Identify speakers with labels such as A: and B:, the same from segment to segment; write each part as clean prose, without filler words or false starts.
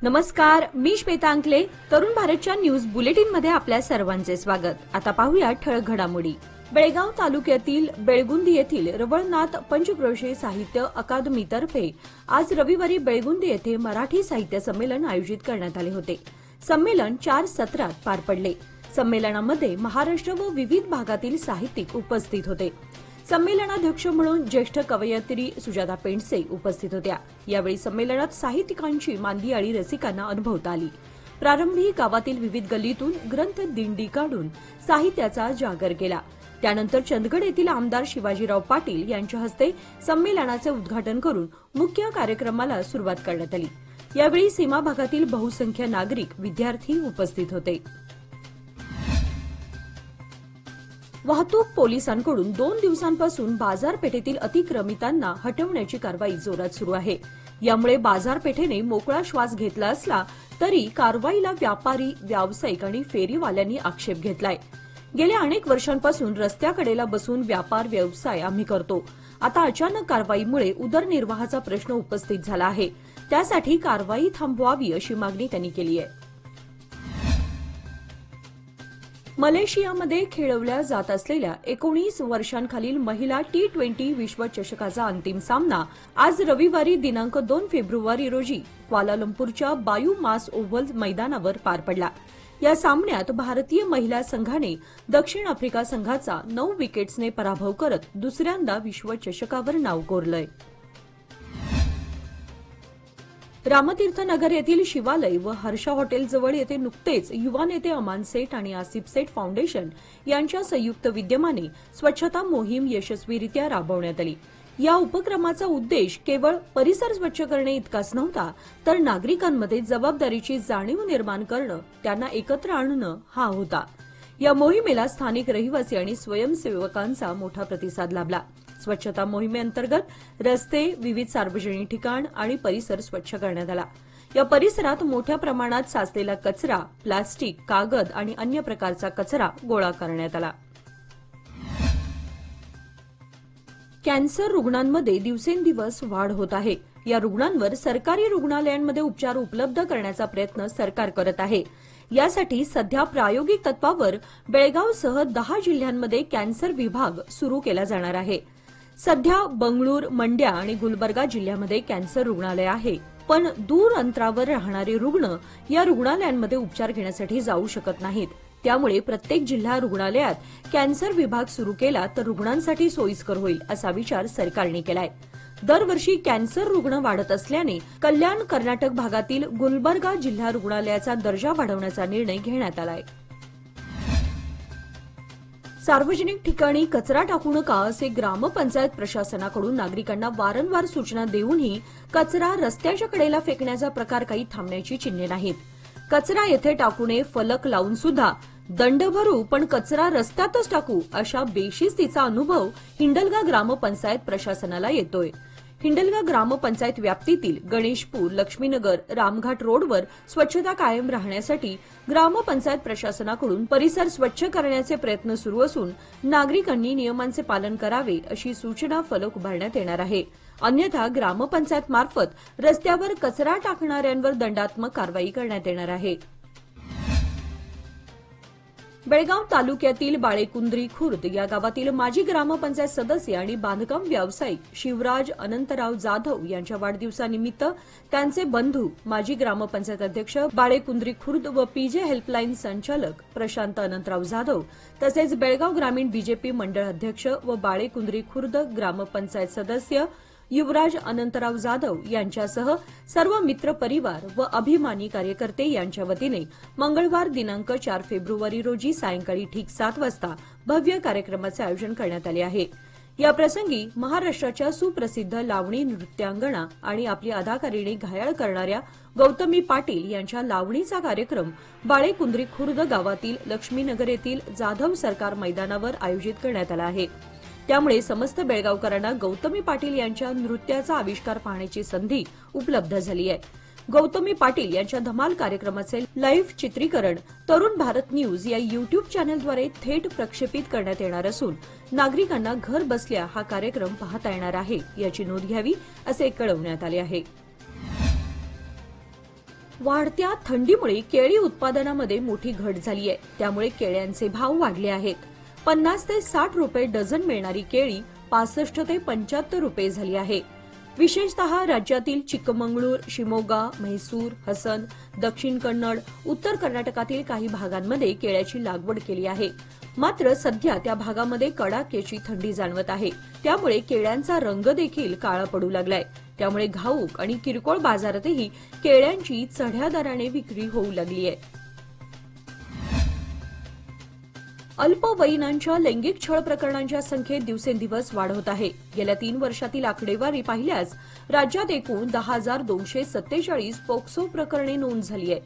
A: नमस्कार, मी श्वेता अंकले. तरुण भारतच्या न्यूज बुलेटिनमध्ये आपल्या सर्वांचे स्वागत. आता पाहूया ठळक घडामोडी. बेळगाव तालुक्यातील बेळगुंदी येथील रवळनाथ पंचक्रोशी साहित्य अकादमीतर्फे आज रविवारी बेळगुंदी येथे मराठी साहित्य संमेलन आयोजित करण्यात आले होते. संमेलन 4 सत्रात पार पडले. संमेलनामध्ये महाराष्ट्र व विविध भागातील साहित्यिक उपस्थित होते. संमेलनाध्यक्ष म्हणून ज्येष्ठ कवयित्री सुजाता पेंडसे उपस्थित होत्या. यावेळी संमेलनात साहित्यिकांची मांदियाळी रसिकांना अनुभवता आली. प्रारंभी गावातील विविध गल्लीतून ग्रंथ दिंडी काढून साहित्याचा जागर केला. त्यानंतर चंदगड येथील आमदार शिवाजीराव पाटील यांच्या हस्ते संमेलनाचे उद्घाटन करून मुख्य कार्यक्रमाला सुरुवात करण्यात आली. यावेळी सीमा भागातील बहुसंख्य नागरिक, विद्यार्थी उपस्थित होते. वाहतूक पोलिसांकडून 2 दिवसांपासून बाजारपेठेतील अतिक्रमितांना हटवण्याची कारवाई जोरात सुरू आहे. यामुळे बाजारपेठेने मोकळा श्वास घेतला असला तरी कारवाईला व्यापारी, व्यावसायिक आणि फेरीवाल्यांनी आक्षेप घेतलाय. गेल्या अनेक वर्षांपासून रस्त्याकडेला बसून व्यापार व्यवसाय आम्ही करतो. आता अचानक कारवाईमुळे उदरनिर्वाहाचा प्रश्न उपस्थित झाला आहे. त्यासाठी कारवाई थांबवावी अशी मागणी त्यांनी केली आहे. मलेशियामध्ये खेळवल्या जात असलेल्या 19 वर्षांखालील महिला T20 विश्वचषकाचा अंतिम सामना आज रविवारी दिनांक 2 फेब्रुवारी रोजी क्वालालंपूरच्या बायू मास ओव्हल मैदानावर पार पडला. या सामन्यात भारतीय महिला संघाने दक्षिण आफ्रिका संघाचा 9 विकेट्सने पराभव करत दुसऱ्यांदा विश्वचषकावर नाव कोरलंय. रामतीर्थनगर येथील शिवालय व हर्षा हॉटेलजवळ येथे नुकतेच युवा नेते अमान सेठ आणि आसिफ सेठ फाउंडेशन यांच्या संयुक्त विद्यमाने स्वच्छता मोहीम यशस्वीरित्या राबवण्यात आली. या उपक्रमाचा उद्देश केवळ परिसर स्वच्छ करणे इतकाच नव्हता, तर नागरिकांमध्ये जबाबदारीची जाणीव निर्माण करणं, त्यांना एकत्र आणणं हा होता. या मोहिमेला स्थानिक रहिवासी आणि स्वयंसेवकांचा मोठा प्रतिसाद लाभला. स्वच्छता मोहिमेअंतर्गत रस्ते, विविध सार्वजनिक ठिकाण आणि परिसर स्वच्छ करण्यात आला. या परिसरात मोठ्या प्रमाणात साचलेला कचरा, प्लास्टिक, कागद आणि अन्य प्रकारचा कचरा गोळा करण्यात आला. कॅन्सर रुग्णांमध्ये दिवसेंदिवस वाढ होत आहे. या रुग्णांवर सरकारी रुग्णालयांमध्ये उपचार उपलब्ध करण्याचा प्रयत्न सरकार करत आहे. यासाठी सध्या प्रायोगिक तत्वावर बेळगावसह 10 जिल्ह्यांमध्ये कॅन्सर विभाग सुरू केला जाणार आहे. सध्या बंगळूर, मंड्या आणि गुलबर्गा जिल्ह्यामध्ये कॅन्सर रुग्णालय आहे. पण दूर अंतरावर राहणारे रुग्ण या रुग्णालयांमध्ये उपचार घेण्यासाठी जाऊ शकत नाहीत. त्यामुळे प्रत्येक जिल्हा रुग्णालयात कॅन्सर विभाग सुरू केला तर रुग्णांसाठी सोयीस्कर होईल असा विचार सरकारने केलाय. दरवर्षी कॅन्सर रुग्ण वाढत असल्याने कल्याण कर्नाटक भागातील गुलबर्गा जिल्हा रुग्णालयाचा दर्जा वाढवण्याचा निर्णय घेण्यात आलाय. सार्वजनिक ठिकाणी कचरा टाकू नका असे ग्रामपंचायत प्रशासनाकडून नागरिकांना वारंवार सूचना देऊनही कचरा रस्त्याच्या कडेला फेकण्याचा प्रकार काही थांबण्याची चिन्हे नाहीत. कचरा येथे टाकू नये फलक लावून सुद्धा दंड भरू पण कचरा रस्त्यातच टाकू अशा बेशिस्तीचा अनुभव हिंडलगा ग्रामपंचायत प्रशासनाला येतोय. हिंडलगा ग्रामपंचायत व्याप्तीतील गणेशपूर, लक्ष्मीनगर, रामघाट रोडवर स्वच्छता कायम राहण्यासाठी ग्रामपंचायत प्रशासनाकडून परिसर स्वच्छ करण्याचे प्रयत्न सुरू असून नागरिकांनी नियमांचे पालन करावे अशी सूचना फलक उभारण्यात येणार आहे. अन्यथा ग्रामपंचायत मार्फत रस्त्यावर कचरा टाकणाऱ्यांवर दंडात्मक कारवाई करण्यात येणार आहे. बेळगाव तालुक्यातील बाळेकुंद्री खुर्द या गावातील माजी ग्रामपंचायत सदस्य आणि बांधकाम व्यावसायिक शिवराज अनंतराव जाधव यांच्या वाढदिवसानिमित्त त्यांचे बंधू, माजी ग्रामपंचायत अध्यक्ष बाळेकुंद्री खुर्द व पीजे हेल्पलाईन संचालक प्रशांत अनंतराव जाधव तसेच बेळगाव ग्रामीण बीजेपी मंडळ अध्यक्ष व बाळेकुंद्री खुर्द ग्रामपंचायत सदस्य युवराज अनंतराव जाधव यांच्यासह सर्व मित्र परिवार व अभिमानी कार्यकर्ते यांच्या वतीने मंगळवार दिनांक 4 फेब्रुवारी रोजी सायंकाळी ठीक 7 वाजता भव्य कार्यक्रमाचे आयोजन करण्यात आले आहे. या प्रसंगी महाराष्ट्राच्या सुप्रसिद्ध लावणी नृत्यांगणा आणि आपली अदाकारीने घायाळ करणाऱ्या गौतमी पाटील यांच्या लावणीचा कार्यक्रम बाळेकुंद्री खुर्द गावातील लक्ष्मीनगर येथील जाधव सरकार मैदानावर आयोजित करण्यात आला आहे. त्यामुळे समस्त बेळगावकरांना गौतमी पाटील यांच्या नृत्याचा आविष्कार पाहण्याची संधी उपलब्ध झाली आहे. गौतमी पाटील यांच्या धमाल कार्यक्रमाचे लाईव्ह चित्रीकरण तरुण भारत न्यूज या युट्यूब चॅनलद्वारे थेट प्रक्षेपित करण्यात येणार असून नागरिकांना घर बसल्या हा कार्यक्रम पाहता येणार आहे याची नोंद घ्यावी असे कळवण्यात आले आहे. वाढत्या थंडीमुळे केळी उत्पादनामध्ये मोठी घट झाली आहे. त्यामुळे केळ्यांचे भाव वाढले आहेत. 50 ते 60 रुपये डझन मिळणारी केळी 65 ते 75 रुपये झाली आहे. विशेषतः राज्यातील चिक्कमंगळूर, शिमोगा, म्हैसूर, हसन, दक्षिण कन्नड, उत्तर कर्नाटकातील काही भागांमध्ये केळ्याची लागवड केली आहे. मात्र सध्या त्या भागामध्ये कडाक्याची थंडी जाणवत आहे. त्यामुळे केळ्यांचा रंग देखील काळा पडू लागलाय. त्यामुळे घाऊक आणि किरकोळ बाजारातही केळ्यांची चढ्या दराने विक्री होऊ लागली आहे. अल्पवयीनांच्या लैंगिक छळ प्रकरणांच्या संख्येत दिवसेंदिवस वाढ होत आहे. गेल्या 3 वर्षातील आकडेवारी पाहिल्यास राज्यात एकूण 10,247 पोक्सो प्रकरणे नोंद झाली आहेत.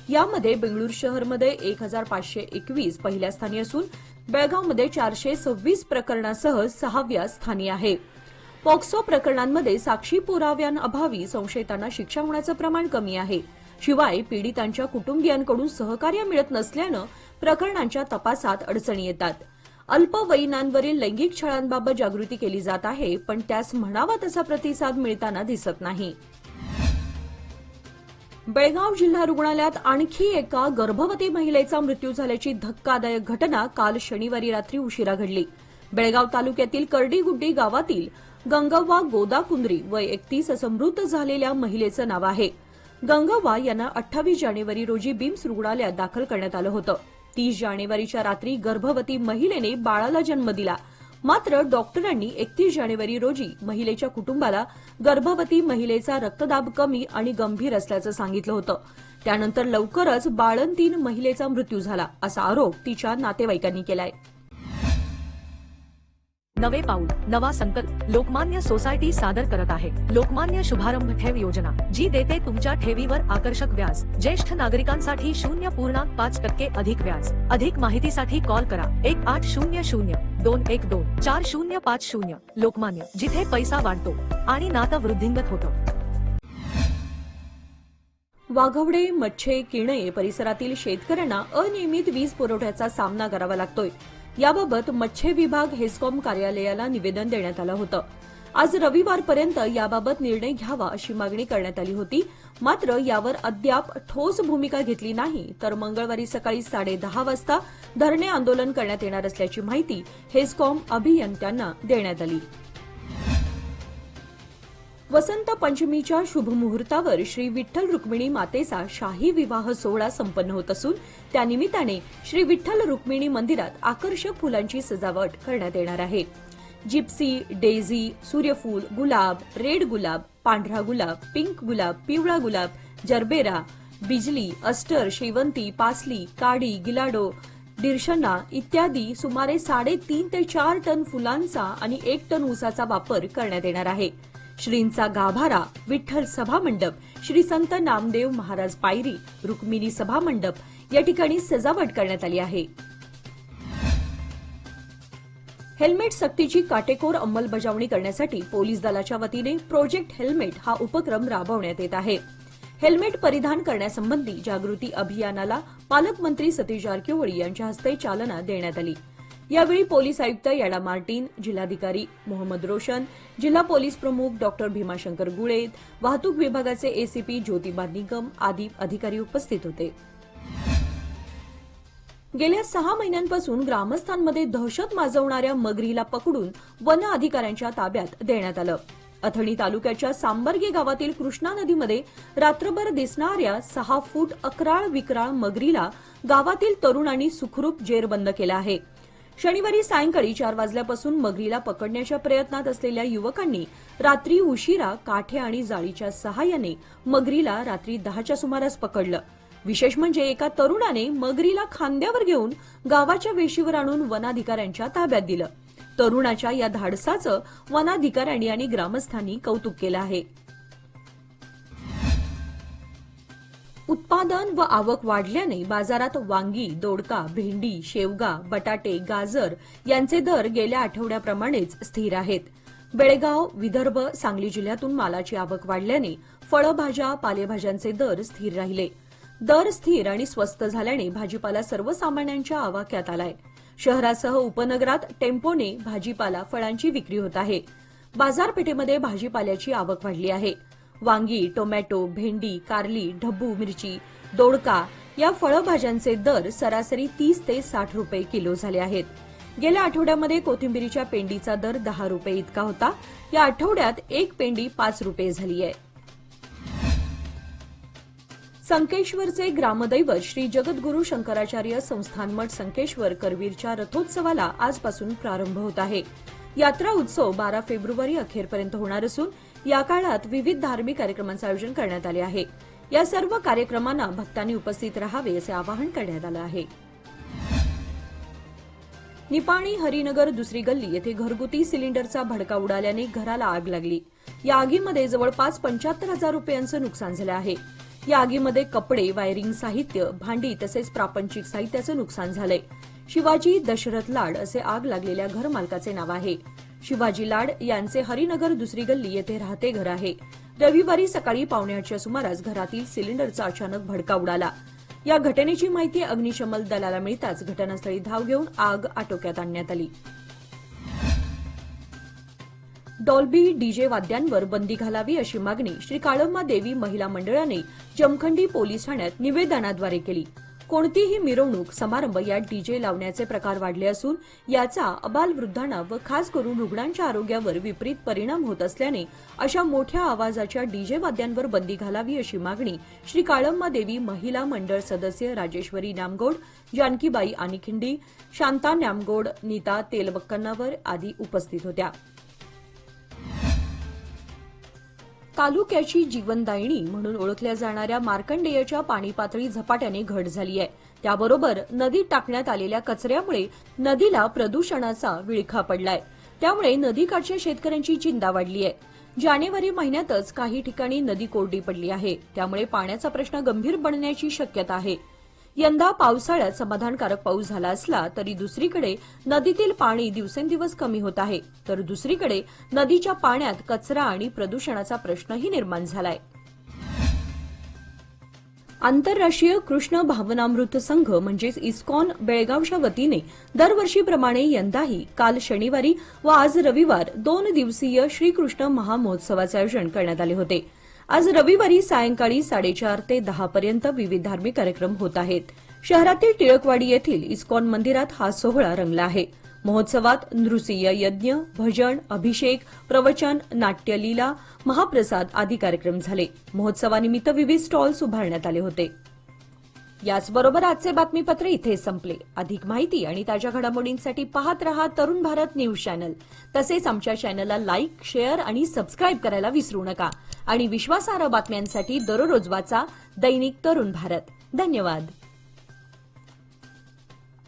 A: यामध्ये बेंगळूर शहरमध्ये 1,521 पहिल्या स्थानी असून बेळगावमध्ये 426 प्रकरणासह 6व्या स्थानी आहे. पोक्सो प्रकरणांमध्ये साक्षी पुराव्यांअभावी संशयितांना शिक्षा होण्याचं प्रमाण कमी आहे. शिवाय पीडितांच्या कुटुंबियांकडून सहकार्य मिळत नसल्यानं प्रकरणांच्या तपासात अडचणी येतात. अल्पवयीनांवरील लैंगिक छळांबाबत जागृती केली जात आहे, पण त्यास म्हणावा तसा प्रतिसाद मिळताना दिसत नाही. बेळगाव जिल्हा रुग्णालयात आणखी एका गर्भवती महिलेचा मृत्यू झाल्याची धक्कादायक घटना काल शनिवारी रात्री उशिरा घडली. बेळगाव तालुक्यातील करडीगुड्डी गावातील गंगव्वा गोदाकुंद्री वय 31 असं मृत झालेल्या महिलेचं नाव आहे. गंगव्वा यांना 28 जानेवारी रोजी बिम्स रुग्णालयात दाखल करण्यात आलं होतं. 30 जानेवारीच्या रात्री गर्भवती महिलेने बाळाला जन्म दिला. मात्र डॉक्टरांनी 31 जानेवारी रोजी महिलेच्या कुटुंबाला गर्भवती महिलेचा रक्तदाब कमी आणि गंभीर असल्याचं सांगितलं होतं. त्यानंतर लवकरच बाळंतीण महिलेचा मृत्यू झाला असा आरोप तिच्या नातेवाईकांनी केलाय.
B: नवे पाऊल नवा संकल्प लोकमान्य सोसायटी सादर करत आहे लोकमान्य शुभारंभ ठेव योजना, जी देते तुमच्या ठेवीवर आकर्षक व्याज. ज्येष्ठ नागरिकांसाठी 0.5% अधिक व्याज. अधिक माहितीसाठी कॉल करा 1800-212-4050. लोकमान्य, जिथे पैसा वाढतो आणि नातं वृद्धिंगत होतं.
A: वाघवडे, मच्छे, किणये परिसरातील शेतकऱ्यांना अनियमित वीज पुरवठ्याचा सामना करावा लागतोय. याबाबत मच्छे विभाग हेस्कॉम कार्यालयाला निवेदन देण्यात आलं होतं. आज रविवारपर्यंत याबाबत निर्णय घ्यावा अशी मागणी करण्यात आली होती. मात्र यावर अद्याप ठोस भूमिका घेतली नाही. तर मंगळवारी सकाळी 10:30 वाजता धरणे आंदोलन करण्यात येणार असल्याची माहिती हेस्कॉम अभियंत्यांना देण्यात आली. वसंत पंचमीच्या शुभमुहूर्तावर श्री विठ्ठल रुक्मिणी मातेचा शाही विवाह सोहळा संपन्न होत असून त्यानिमित्ताने श्री विठ्ठल रुक्मिणी मंदिरात आकर्षक फुलांची सजावट करण्यात येणार आहे. जिप्सी, डेझी, सूर्यफूल, गुलाब, रेड गुलाब, पांढरा गुलाब, पिंक गुलाब, पिवळा गुलाब, जरबेरा, बिजली, अस्टर, शेवंती, पासली, काडी, गिलाडो, डिर्शना इत्यादी सुमारे 3.5 ते 4 टन फुलांचा आणि 1 टन ऊसाचा वापर करण्यात येणार आहे. श्रींचा गाभारा, विठ्ठल सभा मंडप, श्री संत नामदेव महाराज पायरी, रुक्मिणी सभा मंडप या ठिकाणी सजावट करण्यात आली आहे. हेल्मेट सक्तीची काटेकोर अंमलबजावणी करण्यासाठी पोलीस दलाच्या वतीने प्रोजेक्ट हेल्मेट हा उपक्रम राबवण्यात येत आहे. हेल्मेट परिधान करण्यासंबंधी जागृती अभियानाला पालकमंत्री सतीश जारकिहोळी यांच्या हस्ते चालना देण्यात आली. यावेळी पोलीस आयुक्त याडा मार्टिन, जिल्हाधिकारी मोहम्मद रोशन, जिल्हा पोलीस प्रमुख डॉक्टर भीमाशंकर गुळेद, वाहतूक विभागाचे एसीपी ज्योतिबा निगम आदी अधिकारी उपस्थित होते. गेल्या 6 महिन्यांपासून ग्रामस्थांमध्ये दहशत माजवणाऱ्या मगरीला पकडून वन अधिकाऱ्यांच्या ताब्यात देण्यात आलं. अथणी तालुक्याच्या सांबर्गे गावातील कृष्णा नदीमध्ये रात्रभर दिसणाऱ्या 6 फूट अकराळ विक्राळ मगरीला गावातील तरुणांनी सुखरूप जेरबंद केलं आहे. शनिवारी सायंकाळी 4 वाजल्यापासून मगरीला पकडण्याच्या प्रयत्नात असलेल्या युवकांनी रात्री उशिरा काठे आणि जाळीच्या सहाय्याने मगरीला रात्री 10च्या सुमारास पकडलं. विशेष म्हणजे एका तरुणाने मगरीला खांद्यावर घेऊन गावाच्या वेशीवर आणून वनाधिकाऱ्यांच्या ताब्यात दिलं. तरुणाच्या या धाडसाचं वनाधिकाऱ्यांनी आणि ग्रामस्थांनी कौतुक केलं आहे. उत्पादन व आवक वाढल्याने बाजारात वांगी, दोडका, भेंडी, शेवगा, बटाटे, गाजर यांचे दर गेल्या आठवड्याप्रमाणेच स्थिर आहेत. बेळगाव, विदर्भ, सांगली जिल्ह्यातून मालाची आवक वाढल्याने फळभाज्या, पालेभाज्यांचे दर स्थिर राहिले. दर स्थिर आणि स्वस्त झाल्याने भाजीपाला सर्वसामान्यांच्या आवाक्यात आलाय. शहरासह उपनगरात टेम्पोने भाजीपाला, फळांची विक्री होत आहे. बाजारपेठेमध्ये भाजीपाल्याची आवक वाढली आहे. वांगी, टोमॅटो, भेंडी, कारली, ढब्बू मिरची, दोडका या फळभाज्यांचे दर सरासरी 30 ते 60 रुपये किलो झाले आहेत. गेल्या आठवड्यामध्ये कोथिंबीरीच्या पेंडीचा दर 10 रुपये इतका होता. या आठवड्यात एक पेंडी 5 रुपये झाली आहे. संकेश्वरचे ग्रामदैवत श्री जगद्गुरू शंकराचार्य संस्थान मठ संकेश्वर करवीरच्या रथोत्सवाला आजपासून प्रारंभ होत आहे. यात्रा उत्सव 12 फेब्रुवारी अखेरपर्यंत होणार असून या काळात विविध धार्मिक कार्यक्रमांचं आयोजन करण्यात आले आहे. या सर्व कार्यक्रमांना भक्तांनी उपस्थित राहावे असे आवाहन करण्यात आलं आहे. निपाणी हरिनगर दुसरी गल्ली येथे घरगुती सिलिंडरचा भडका उडाल्याने घराला आग लागली. या आगीमध्ये जवळपास 75,000 रुपयांचं नुकसान झालं आहे. या आगीमध्ये कपडे, वायरिंग साहित्य, भांडी तसेच प्रापंचिक साहित्याचं नुकसान झालंय. शिवाजी दशरथ लाड असे आग लागलेल्या घरमालकाचे नाव आहे. शिवाजी लाड यांचे हरिनगर दुसरी गल्ली येथे राहते घर आहे. रविवारी सकाळी 7:45च्या सुमारास घरातील सिलिंडरचा अचानक भडका उडाला. या घटनेची माहिती अग्निशमन दलाला मिळताच घटनास्थळी धाव घेऊन आग आटोक्यात आणण्यात आली. डॉल्बी डीजे वाद्यांवर बंदी घालावी अशी मागणी श्री काळम्मा देवी महिला मंडळाने जमखंडी पोलीस ठाण्यात निवेदनाद्वारे केली. कोणतीही मिरवणूक, समारंभ यात डीजे लावण्याचे प्रकार वाढले असून याचा अबालवृद्धांना व खास करून रुग्णांच्या आरोग्यावर विपरीत परिणाम होत असल्याने अशा मोठ्या आवाजाच्या डीजे वाद्यांवर बंदी घालावी अशी मागणी श्री काळम्मा देवी महिला मंडळ सदस्य राजेश्वरी नामगोड, जानकीबाई आनिखिंडी, शांता नामगोड, नीता तेलबक्कन्नावर आदी उपस्थित होत्या. तालुक्याची जीवनदायिनी म्हणून ओळखल्या जाणाऱ्या मार्कंडेयच्या पाणी पातळी झपाट्याने घट झाली आहे. त्याबरोबर नदीत टाकण्यात आलेल्या कचऱ्यामुळे नदीला प्रदूषणाचा विळखा पडलाय. त्यामुळे नदीकाठच्या शेतकऱ्यांची चिंता वाढली आहे. जानेवारी महिन्यातच काही ठिकाणी नदी कोरडी पडली आहे. त्यामुळे पाण्याचा प्रश्न गंभीर बनण्याची शक्यता आहे. यंदा पावसाळ्यात समाधानकारक पाऊस झाला असला तरी दुसरीकडे नदीतील पाणी दिवसेंदिवस कमी होत आहे, तर दुसरीकडे नदीच्या पाण्यात कचरा आणि प्रदूषणाचा प्रश्नही निर्माण झालाय. आंतरराष्ट्रीय कृष्ण भावनामृत संघ म्हणजेच इस्कॉन बेळगावच्या वतीने दरवर्षीप्रमाणे यंदाही काल शनिवारी व आज रविवार 2 दिवसीय श्रीकृष्ण महामहोत्सवाचे आयोजन करण्यात आले होते. आज रविवारी सायंकाळी 4:30 ते 10 पर्यंत विविध धार्मिक कार्यक्रम होत आहेत. शहरातील टिळकवाडी येथील इस्कॉन मंदिरात हा सोहळा रंगला आहे. महोत्सवात नृसिंह यज्ञ, भजन, अभिषेक, प्रवचन, नाट्यलीला, महाप्रसाद आदी कार्यक्रम झाले. महोत्सवानिमित्त विविध स्टॉल्स उभारण्यात आले होते. याचबरोबर आजचे बातमीपत्र इथे संपले. अधिक माहिती आणि ताज्या घडामोडींसाठी पाहत रहा तरुण भारत न्यूज चॅनल. तसेच आमच्या चॅनलला लाईक, शेअर आणि सबस्क्राईब करायला विसरू नका. आणि विश्वासार्ह बातम्यांसाठी दररोज वाचा दैनिक तरुण भारत. धन्यवाद.